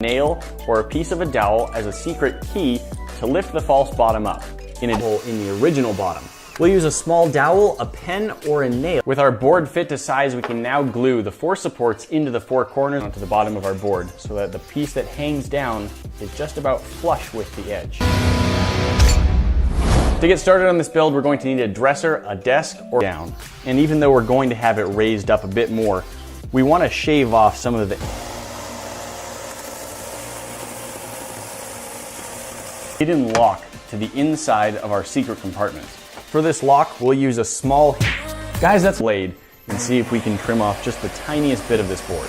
nail or a piece of a dowel as a secret key to lift the false bottom up in a hole in the original bottom. We'll use a small dowel, a pen, or a nail. With our board fit to size, we can now glue the 4 supports into the 4 corners onto the bottom of our board so that the piece that hangs down is just about flush with the edge. To get started on this build, we're going to need a dresser, a desk, or down. And even though we're going to have it raised up a bit more, we want to shave off some of the hidden lock to the inside of our secret compartment. For this lock, we'll use a small blade and see if we can trim off just the tiniest bit of this board.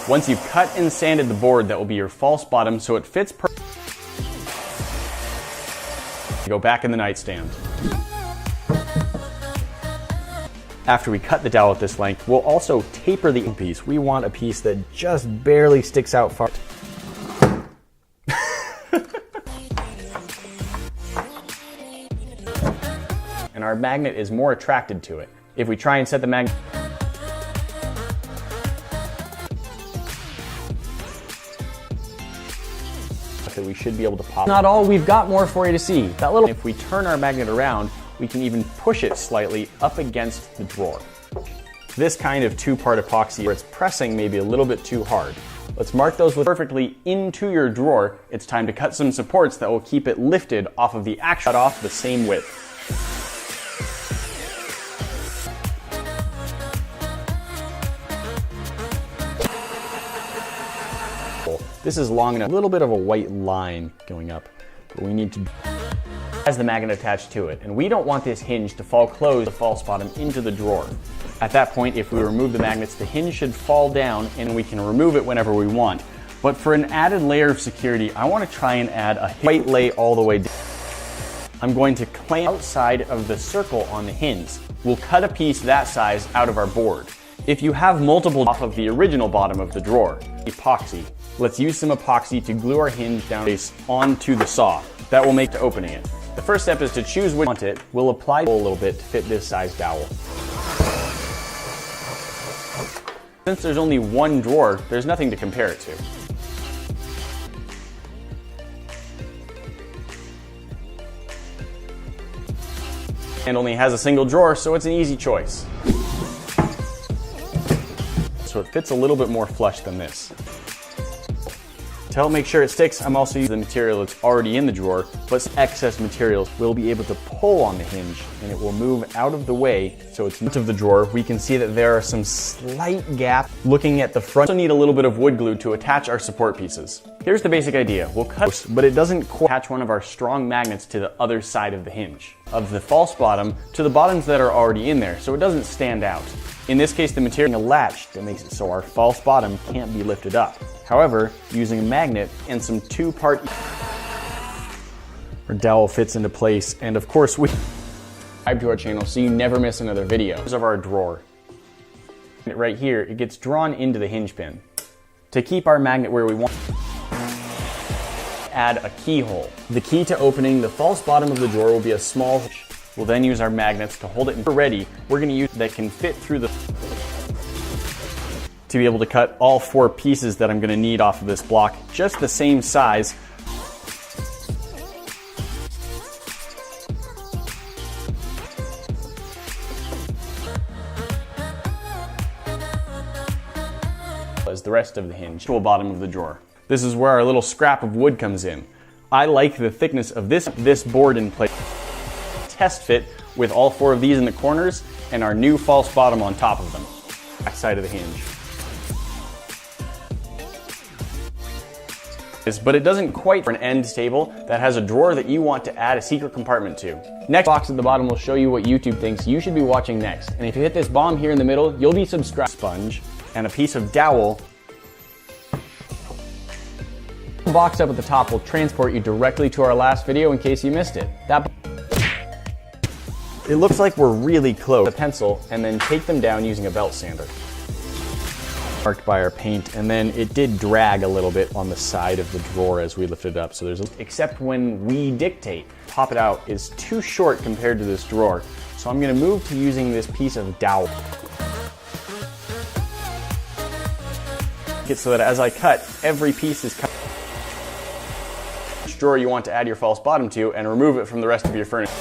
Once you've cut and sanded the board, that will be your false bottom so it fits perfectly. Go back in the nightstand. After we cut the dowel at this length, we'll also taper the piece. We want a piece that just barely sticks out far. And our magnet is more attracted to it. If we try and set the magnet, we should be able to pop. Not all, we've got more for you to see. If we turn our magnet around, we can even push it slightly up against the drawer. This kind of 2-part epoxy where it's pressing maybe a little bit too hard. Let's mark those perfectly into your drawer. It's time to cut some supports that will keep it lifted off of the actual cut off the same width. This is long enough, a little bit of a white line going up, but we need to has the magnet attached to it, and we don't want this hinge to fall closed, the false bottom, into the drawer. At that point, if we remove the magnets, the hinge should fall down and we can remove it whenever we want. But for an added layer of security, I want to try and add a white lay all the way down. I'm going to clamp outside of the circle on the hinge. We'll cut a piece that size out of our board. If you have multiple off of the original bottom of the drawer, epoxy. Let's use some epoxy to glue our hinge down onto the saw. That will make to opening it. The first step is to choose which we want it. We'll apply a little bit to fit this size dowel. Since there's only one drawer, there's nothing to compare it to. And only has a single drawer, so it's an easy choice. So it fits a little bit more flush than this. To help make sure it sticks, I'm also using the material that's already in the drawer, but excess materials will be able to pull on the hinge and it will move out of the way so it's out of the drawer. We can see that there are some slight gaps. Looking at the front, we also need a little bit of wood glue to attach our support pieces. Here's the basic idea. We'll cut, but it doesn't quite attach one of our strong magnets to the other side of the hinge, of the false bottom to the bottoms that are already in there, so it doesn't stand out. In this case, the material is a latch that makes it so our false bottom can't be lifted up. However, using a magnet and some 2-part, our dowel fits into place, and of course we subscribe to our channel so you never miss another video. Of our drawer. Right here, it gets drawn into the hinge pin. To keep our magnet where we want, add a keyhole. The key to opening the false bottom of the drawer will be a small hinge. We'll then use our magnets to hold it. When we're ready, we're going to use that can fit through the to be able to cut all 4 pieces that I'm going to need off of this block, just the same size. As the rest of the hinge to the bottom of the drawer. This is where our little scrap of wood comes in. I like the thickness of this board in place. Test fit with all 4 of these in the corners and our new false bottom on top of them. Back side of the hinge. But it doesn't quite for an end table that has a drawer that you want to add a secret compartment to. Next box at the bottom will show you what YouTube thinks you should be watching next. And if you hit this bomb here in the middle, you'll be subscribed. Sponge and a piece of dowel. The box up at the top will transport you directly to our last video in case you missed it. It looks like we're really close. A pencil and then take them down using a belt sander. Marked by our paint, and then it did drag a little bit on the side of the drawer as we lifted it up. So except when we dictate, pop it out is too short compared to this drawer. So I'm going to move to using this piece of dowel. it so that as I cut, every piece is cut. Which drawer you want to add your false bottom to and remove it from the rest of your furniture.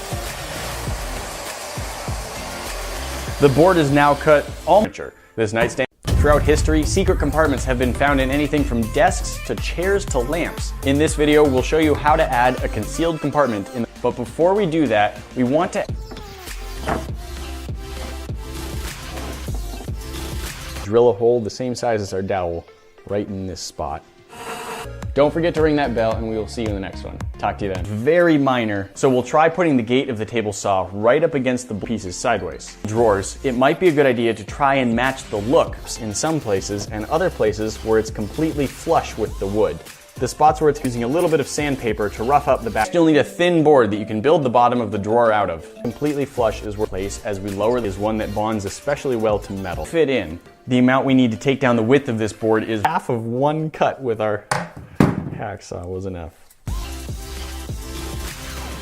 The board is now cut all furniture. This nightstand. Throughout history, secret compartments have been found in anything from desks to chairs to lamps. In this video, we'll show you how to add a concealed compartment in. But before we do that, we want to drill a hole the same size as our dowel right in this spot. Don't forget to ring that bell and we will see you in the next one. Talk to you then. Very minor, so we'll try putting the gate of the table saw right up against the pieces sideways. Drawers, it might be a good idea to try and match the looks in some places and other places where it's completely flush with the wood. The spots where it's using a little bit of sandpaper to rough up the back. Still need a thin board that you can build the bottom of the drawer out of. Completely flush is where place as we lower is one that bonds especially well to metal. Fit in. The amount we need to take down the width of this board is half of one cut with our hacksaw was enough.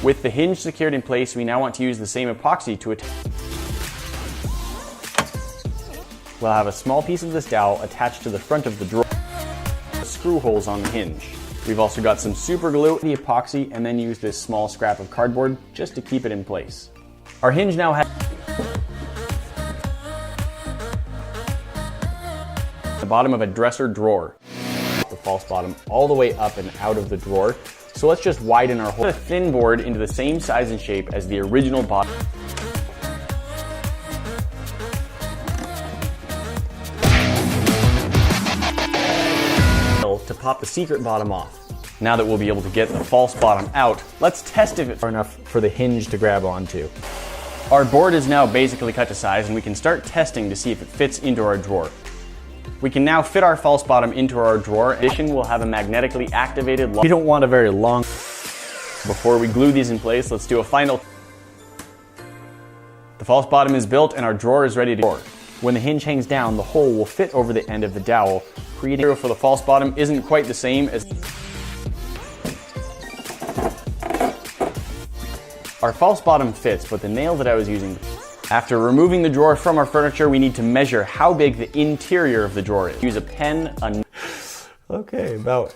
With the hinge secured in place, we now want to use the same epoxy to attach. We'll have a small piece of this dowel attached to the front of the drawer. Screw holes on the hinge. We've also got some super glue, the epoxy, and then use this small scrap of cardboard just to keep it in place. Our hinge now has the bottom of a dresser drawer. The false bottom all the way up and out of the drawer. So let's just widen our hole. Put a thin board into the same size and shape as the original bottom. To pop the secret bottom off. Now that we'll be able to get the false bottom out, let's test if it's far enough for the hinge to grab onto. Our board is now basically cut to size and we can start testing to see if it fits into our drawer. We can now fit our false bottom into our drawer. In addition, we'll have a magnetically activated lock. We don't want a very long. Before we glue these in place, let's do a final. The false bottom is built and our drawer is ready to go. When the hinge hangs down, the hole will fit over the end of the dowel. Creating neTyro for the false bottom isn't quite the same as our false bottom fits, but the nail that I was using. After removing the drawer from our furniture, we need to measure how big the interior of the drawer is. Use a pen. Okay, about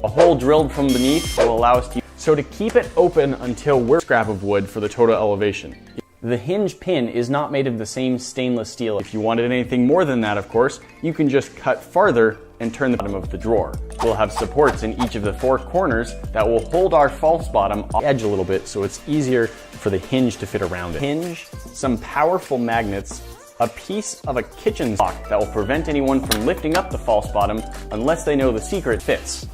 a hole drilled from beneath will allow us to. So to keep it open until we're scrap of wood for the total elevation. The hinge pin is not made of the same stainless steel. If you wanted anything more than that, of course, you can just cut farther and turn the bottom of the drawer. We'll have supports in each of the four corners that will hold our false bottom off the edge a little bit so it's easier for the hinge to fit around it. Hinge, some powerful magnets, a piece of a kitchen lock that will prevent anyone from lifting up the false bottom unless they know the secret fits.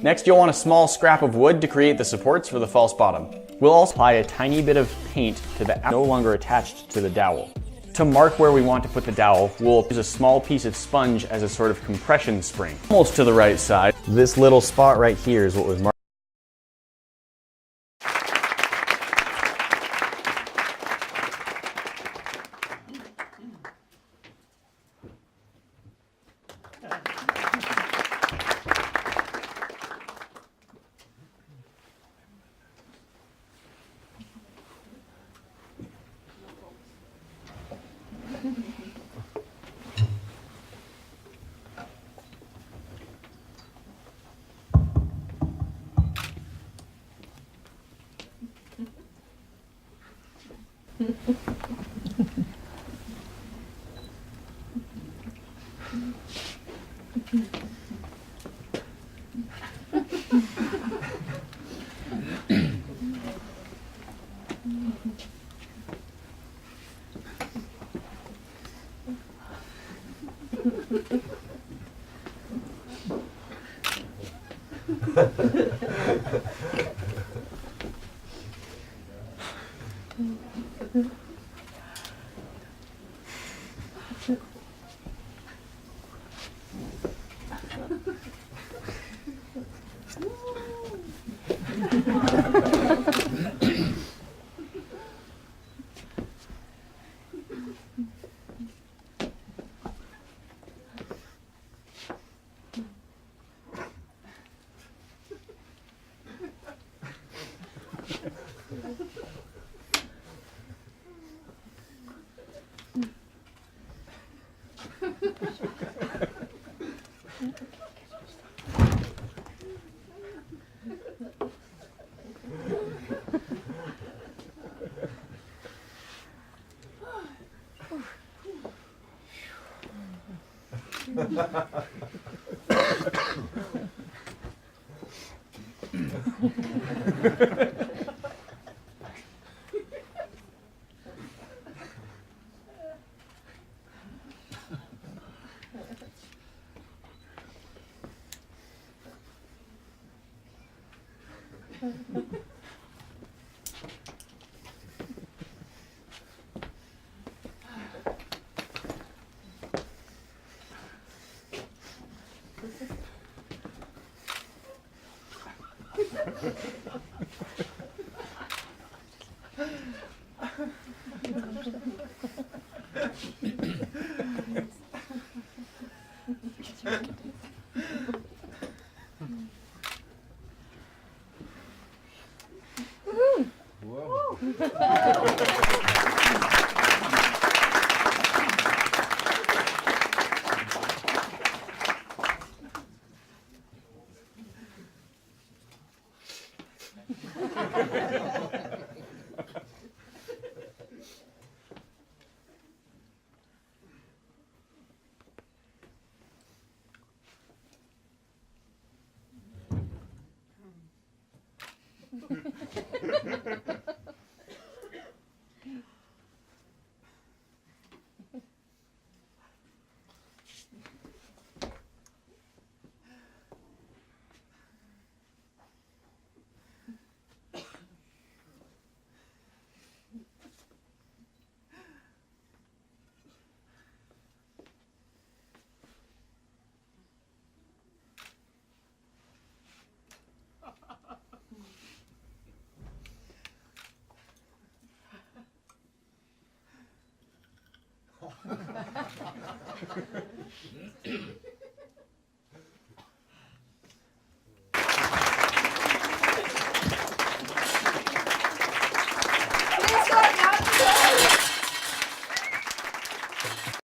Next, you'll want a small scrap of wood to create the supports for the false bottom. We'll also apply a tiny bit of paint to the no longer attached to the dowel. To mark where we want to put the dowel, we'll use a small piece of sponge as a sort of compression spring. Almost to the right side. This little spot right here is what was marked.